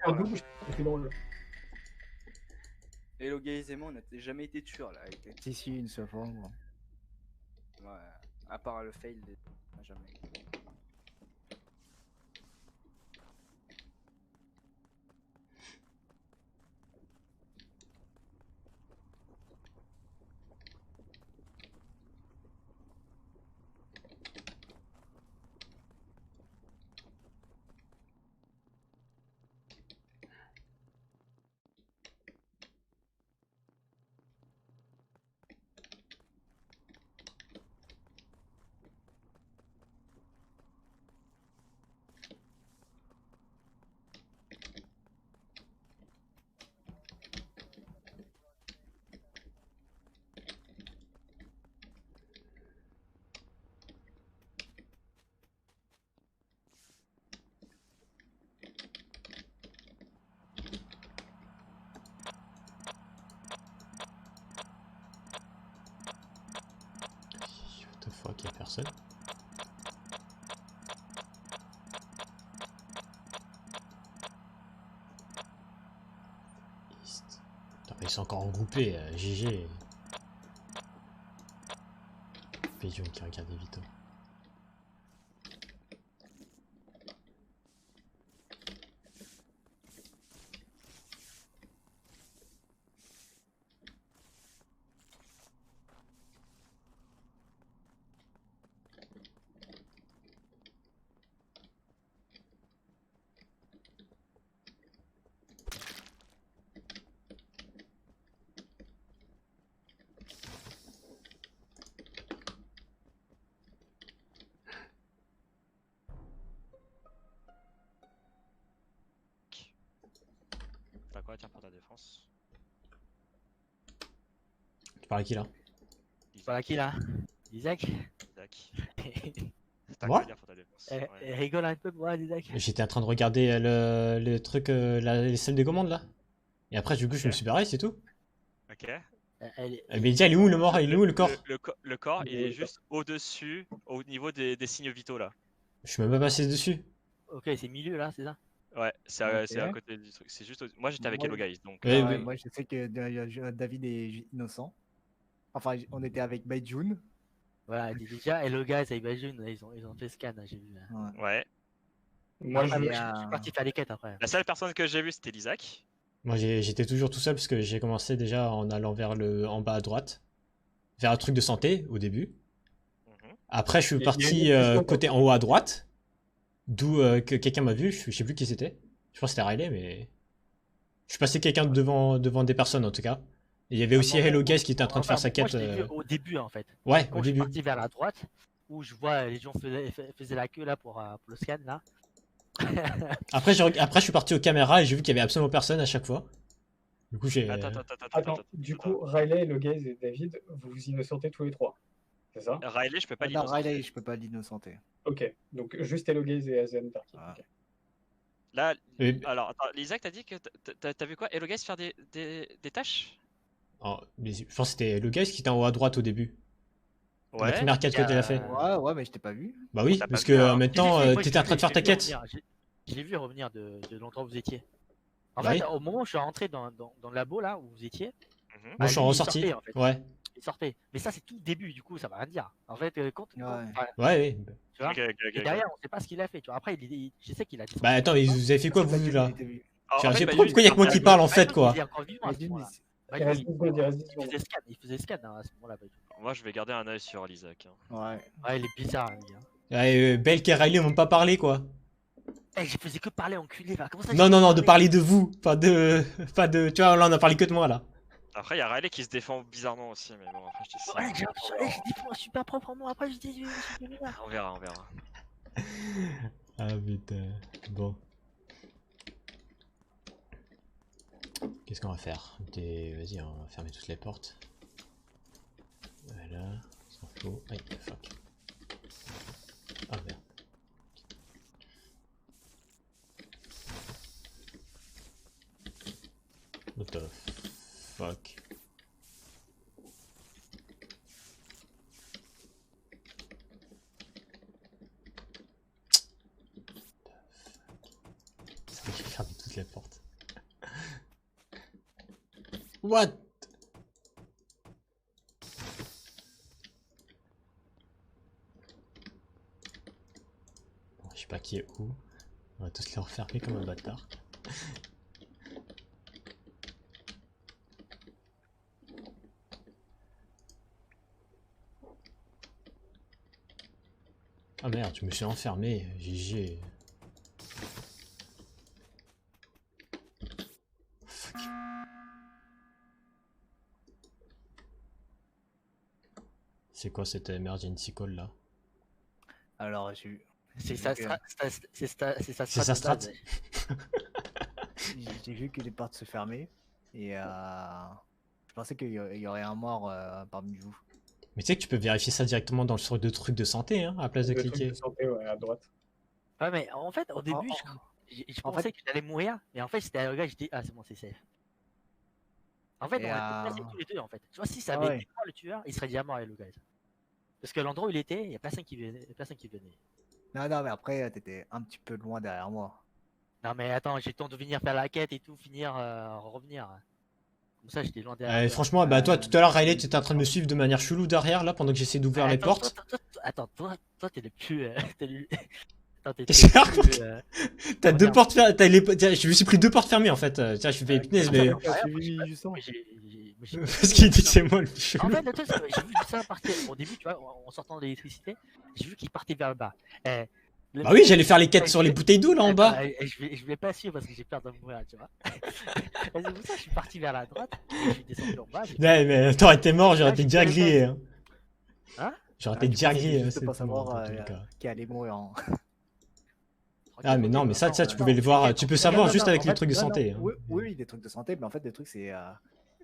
en double, c'est drôle. Hello Guys et moi, on n'a jamais été tueurs là. Si, une seule fois. Bon. Ouais, à part le fail, on n'a jamais. What the fuck, y'a personne. Putain, ils sont encore regroupés, GG. Pigeon qui regarde Vito. T'as quoi à dire pour ta défense? Tu parles à qui là? Voilà qui là? Isaac? Isaac. T'as Moi quoi à dire pour ta défense? Ouais. Rigole un peu de moi, Isaac. J'étais en train de regarder le truc, les salles de commande là. Et après, du coup, je me suis barré, c'est tout. Ok. Mais déjà, il est où le mort? Il est où le corps? Le corps, il est juste au-dessus, au niveau des signes vitaux là. Je suis même pas passé dessus. Ok, c'est milieu là, c'est ça? Ouais, c'est à côté du truc. C'est juste. Moi j'étais avec Moi, Hello Guys donc. Ouais, Ouais, oui. moi je sais que David est innocent. Enfin, on était avec Baijun. Voilà, déjà, Hello Guys avec Bajun, ils ont fait scan, j'ai vu. Ouais. Moi, Après, je moi, je suis parti faire les quêtes après. La seule personne que j'ai vue c'était l'Isaac. Moi, j'étais toujours tout seul parce que j'ai commencé déjà en allant vers en bas à droite. Vers un truc de santé au début. Après, je suis Il y a parti une question côté en haut à droite. D'où que quelqu'un m'a vu. Je sais plus qui c'était. Je pense que c'était Riley, mais. Je suis passé quelqu'un devant des personnes en tout cas. Et il y avait aussi Hello Guys qui était en train de faire sa Moi, quête. je l'ai vu au début en fait. Ouais, Quand au je suis début. parti vers la droite, où je vois les gens faisaient la queue là pour le scan là. Après, je suis parti aux caméras et j'ai vu qu'il y avait absolument personne à chaque fois. Du coup, j'ai. Attends, du coup, Riley, Le Gaze et David, vous vous innocentez tous les trois. C'est ça? Riley, je peux pas Non, l'innocenter. Riley, je peux pas l'innocenter. Ok, donc juste Hello Gaze et Azen Darky. Ah. Ok. Là, Et- alors, attends, l'Isaac, t'as dit que t'as vu quoi? Hello Guys faire des tâches? Oh, mais je pense que c'était le Guys qui était en haut à droite au début. La Ouais. première quête que tu as fait. Ouais, mais je t'ai pas vu. Bah oui, t'a pas parce vu, que alors. maintenant, Moi, t'étais en train de faire ta quête. Je l'ai vu revenir de l'endroit où vous étiez. En Bah fait, oui. au moment où je suis rentré dans le labo là où vous étiez, Mhm. Moi, je suis lui, il ressorti. sortait, en fait. Ouais. il sortait. Mais ça, c'est tout début, du coup, ça va rien dire. En fait, quand Ouais. enfin, Ouais, oui. tu vois, Ok, ok, ok, et ok. derrière, on sait pas ce qu'il a fait. Tu vois. Après, je sais qu'il a Bah attends, mais vous avez fait quoi Parce que vous Baijun, là? il était vu. En fait, Pourquoi il y a que moi qui parle en fait quoi? Il est encore vivant à ce Baijun, moment-là. Il reste 10 secondes, il reste 10 Il secondes. faisait scan à ce moment-là. Moi, je vais garder un œil sur l'Isaac. Ouais. Ouais, il est bizarre, lui. Ouais, Belk et Riley m'ont pas parlé quoi. Eh, je faisais que parler, enculé. Va. Comment ça, Non, de parler de vous, pas de. Pas de. Tu vois, là on a parlé que de moi là. Après, il y a Riley qui se défend bizarrement aussi, mais bon, après, je te Ouais, j'ai dit pour super proprement. Après, je dis. On verra, on verra. Ah putain. Bon. Qu'est-ce qu'on va faire? Vas-y, on va fermer toutes les portes. Voilà, s'en fout. Aïe, fuck. Ah merde. What the fuck? J'ai fermé toutes les portes. What? Bon, je sais pas qui est où. On va tous les refermer comme un bâtard. Ah merde, je me suis enfermé. GG. Fuck. C'est quoi cette emergency call là? Alors, j'ai eu. C'est J'ai sa vu, c'est sa strat. de base. j'ai vu que les portes se fermaient et je pensais qu'il y aurait un mort parmi vous. Mais tu sais que tu peux vérifier ça directement dans le truc de santé, hein, à la place de Le truc cliquer. de santé, ouais, à droite. Ouais, mais en fait, au début, je en pensais fait- que j'allais mourir, mais en fait, c'était un gars, je dis, ah, c'est bon, c'est safe. En fait, Et, on était placés tous les deux, en fait. Tu vois, si ça Ah avait ouais. été moi le tueur, il serait déjà mort, le gars. Parce que l'endroit où il était, il n'y a personne qui venait. Non, non, mais après, t'étais un petit peu loin derrière moi. Non, mais attends, j'ai le temps de venir faire la quête et tout, finir, revenir. Comme ça, j'étais loin derrière. toi. Franchement, bah toi tout à l'heure, Riley, tu étais en train de me suivre de manière chelou derrière là pendant que j'essaie d'ouvrir les Attends, portes. Attends, toi, t'es le plus. T'es le... Attends, t'es Qu'est-ce qu'il le raconte plus, T'as comment deux dire portes fermées. Tiens, je me suis pris deux portes fermées en fait. Tiens, je fais punaise, mais. T'as suivi justement. mais j'ai- Parce qu'il dit que c'est moi le plus chelou. En fait, le truc, c'est que j'ai vu ça partir. Au début, tu vois, en sortant de l'électricité, j'ai vu qu'il partait vers le bas. Bah oui, j'allais faire les quêtes sur les bouteilles d'eau là en bas. Je vais pas suivre parce que j'ai peur de mourir, tu vois. Et c'est pour ça que je suis parti vers la droite et je suis descendu en bas. Ouais, mais t'aurais été mort, j'aurais Ah, été j'ai direct fait le grillé. Hein. Hein J'aurais Ah, été tu direct pensais grillé. juste C'est pas bon, savoir dans tous les cas. qui allait mourir. Hein. Ah, mais non, mais ça, tu pouvais le voir. Tu peux Non, savoir non, juste non, avec en les fait, trucs de non, non, santé. Hein. Oui, oui, des trucs de santé, mais en fait, des trucs, c'est.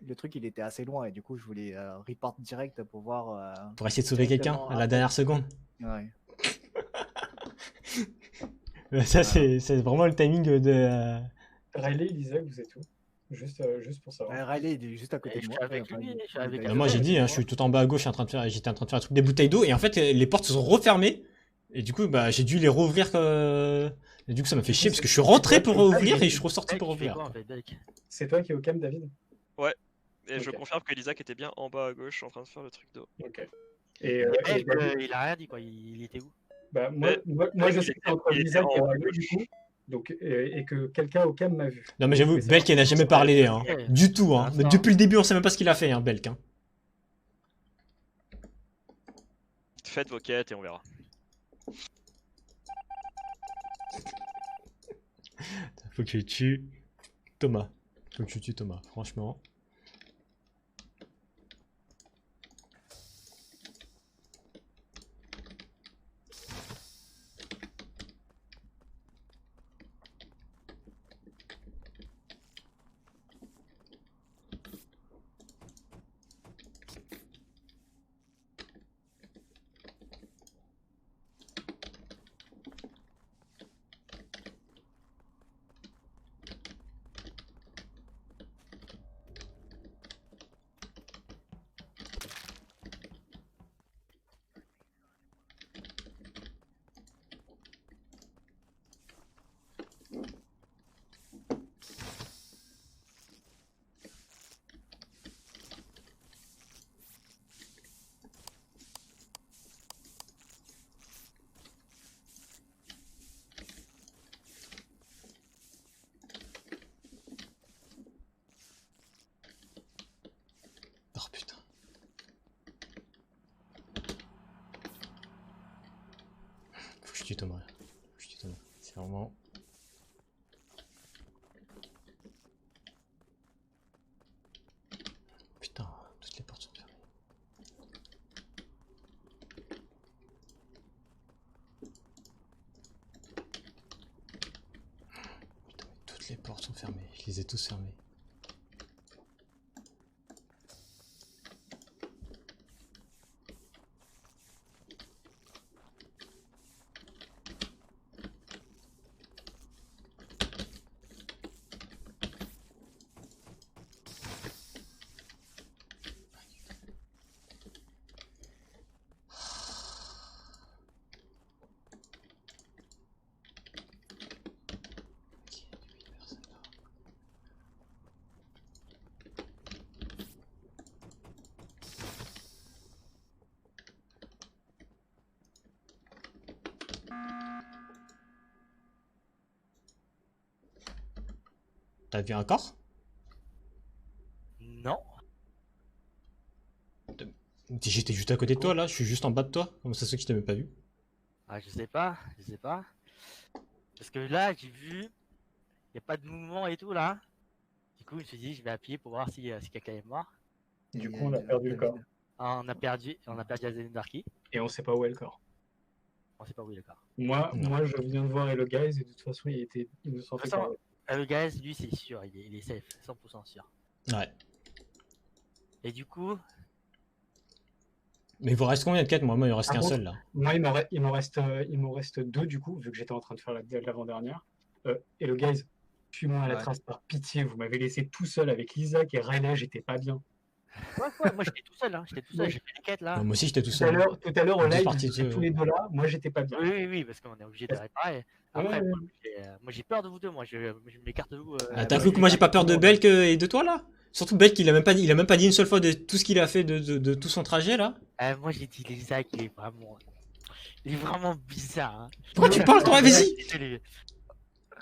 Le truc, il était assez loin et du coup, je voulais report direct pour voir. Pour essayer de sauver quelqu'un directement à la après. dernière seconde. Ouais. Ça, c'est vraiment le timing de. Riley, Lisa, vous êtes où? Juste pour savoir. Riley, il est juste à côté Et de je moi. suis avec Enfin, lui, il- je suis il est avec à Bah, lui. moi j'ai dit, hein, je suis tout en bas à gauche, j'étais en train de faire un truc des bouteilles d'eau et en fait les portes se sont refermées et du coup bah j'ai dû les rouvrir. Et du coup ça m'a fait chier parce que je suis rentré pour ouvrir et je suis ressorti pour ouvrir. Quoi, en fait, Belk C'est toi qui es au cam, David? Et je Ok. confirme que Isaac était bien en bas à gauche en train de faire le truc d'eau. Ok. Et Et Belk, David, il a rien dit, quoi. Il était où? bah, Mais- moi, je il sais était- que entre il était Lisa et en haut à Riley, gauche. du coup, donc, et que quelqu'un au cam m'a vu. Non mais j'avoue, Mais c'est Belk il n'a jamais parlé hein. Ouais. Du tout hein. Mais Instant. depuis le début on sait même pas ce qu'il a fait hein, Belk. Hein. Faites vos quêtes et on verra. Faut que je tue Thomas. Faut que je tue Thomas, franchement. Oh putain. Faut que je tue Thomas. Faut que je tue Thomas. C'est vraiment. Putain, toutes les portes sont fermées. Putain, mais toutes les portes sont fermées. Je les ai tous fermées. Ok, 8 personnes là. T'as vu un corps? Non. J'étais juste à côté de toi là, je suis juste en bas de toi. Comment ça se fait que je t'ai même pas vu? Ah, je sais pas. Parce que là, j'ai vu. Y a pas de mouvement et tout là. Du coup, je me suis dit, je vais appuyer pour voir si quelqu'un est mort. Du Et, coup, on a perdu le corps. Ah, on a perdu Azendarki. Et on sait pas où est le corps. On sait pas où est le corps. Moi, Non. moi, je viens de voir Hello Guys et de toute façon, il était innocent. De toute façon, le gars, lui, c'est sûr, il est safe, 100% sûr. Ouais. Et du coup, Mais il vous reste combien de quêtes? Moi, il en reste Par qu'un contre, seul là. Moi, il m'en reste 2 du coup, vu que j'étais en train de faire l'avant-dernière. Hello Guys, suis-moi à la Ouais. trace par pitié, vous m'avez laissé tout seul avec Isaac et Riley, j'étais pas bien. ouais, moi j'étais tout seul, Ouais. j'ai fait les quêtes là. Moi aussi, j'étais tout Tout à seul. l'heure, au Deux live, parties ils étaient de- tous les deux là, moi j'étais pas bien. Oui, parce qu'on est obligé de réparer. Après, Ouais. moi j'ai peur de vous deux, moi je m'écarte de vous. Ah, t'as cru que moi j'ai pas peur de Belk et de toi là? Surtout Belk, il a même pas dit une seule fois de tout ce qu'il a fait de tout son trajet là. Moi j'ai dit Isaac, il est vraiment bizarre. Hein. Pourquoi tu parles toi? Vas-y! Désolé.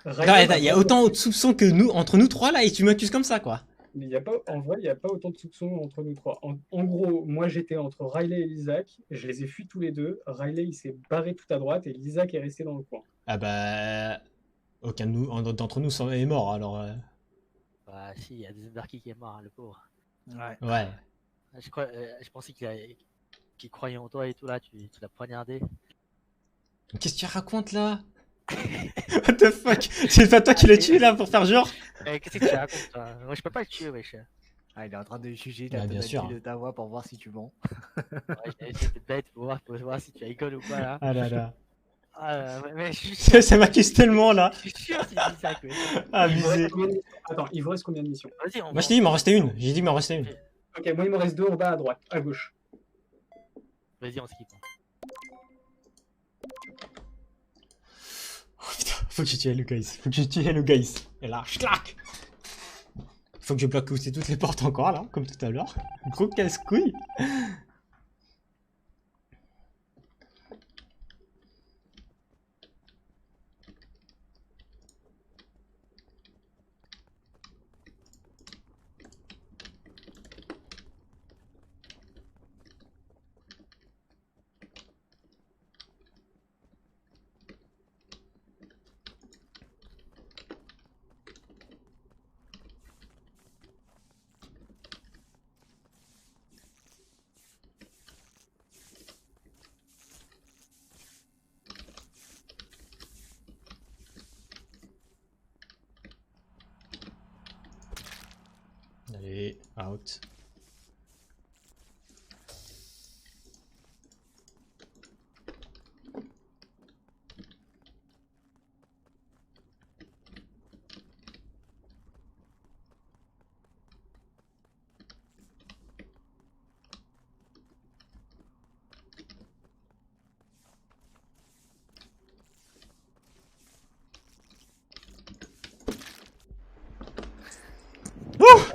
Riley, Il y a autant de soupçons que nous, entre nous trois là, et tu m'accuses comme ça quoi. Mais en vrai, il n'y a pas autant de soupçons entre nous trois. En gros, moi j'étais entre Riley et Isaac, je les ai fuis tous les deux. Riley il s'est barré tout à droite et Isaac est resté dans le coin. Ah bah. Aucun de nous, d'entre nous est mort alors. Bah si, il y a Azendarki qui est mort, hein, le pauvre. Ouais. Ouais. Je pensais qu'il croyait en toi et tout là, tu l'as poignardé. Qu'est-ce que tu racontes là? What the fuck? C'est pas toi qui l'as tué là pour faire genre? Qu'est-ce que tu racontes toi? Moi je peux pas le tuer, wesh. Ah, il est en train de juger Ah, la bien sûr. tonalité de ta voix pour voir si tu mens. Ouais, j'ai essayé d'être bête pour voir si tu rigoles ou pas là. Ah là là. Mais je suis sûr, Ça m'accuse tellement là. je suis sûr c'est Isaac, wesh. Abusé. Attends, il vous reste combien de missions? Vas-y, on Moi je t'ai dit, il m'en restait une. J'ai dit, il m'en restait une. Ok, moi il me reste 2 en bas à droite, à gauche. Vas-y, on skip. Oh putain, faut que je tue Hello Guys. Faut que je tue Hello Guys. Et là, schlac! Faut que je bloque aussi toutes les portes encore là, comme tout à l'heure. Gros casse-couille. Allez, out.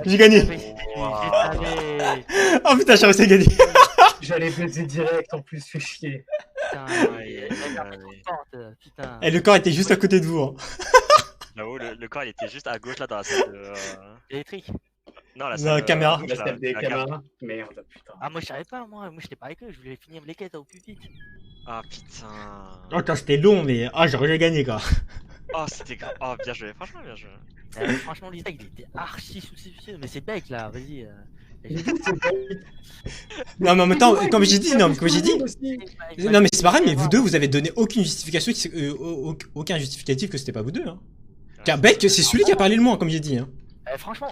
J'ai gagné! Oh putain, j'ai réussi à gagner! J'allais baiser direct, en plus, fais chier. Putain, Aïe, il a aïe, trop de aïe. portes, putain. Et le corps était juste à côté de vous. Hein. J'avoue, le corps il était juste à gauche là dans la salle de. Électrique. Non, la Non, salle. caméra. à gauche, La là, salle des la caméras. Merde, putain. Ah, moi je savais pas, moi j'étais pas avec eux, je voulais finir les quêtes au plus vite. Ah putain. Oh, quand c'était long, mais j'aurais gagné quoi. Oh, c'était grave. Oh, bien joué, franchement, bien joué. Franchement, l'Isaac il était archi soucieux, mais c'est bec là, vas-y. Non, mais en même temps, comme j'ai dit, non, mais c'est pareil, mais vous deux, vous avez donné aucune justification, aucun justificatif que c'était pas vous deux. Hein. Car Belk, c'est celui qui a parlé le moins, comme j'ai dit. Hein. Franchement,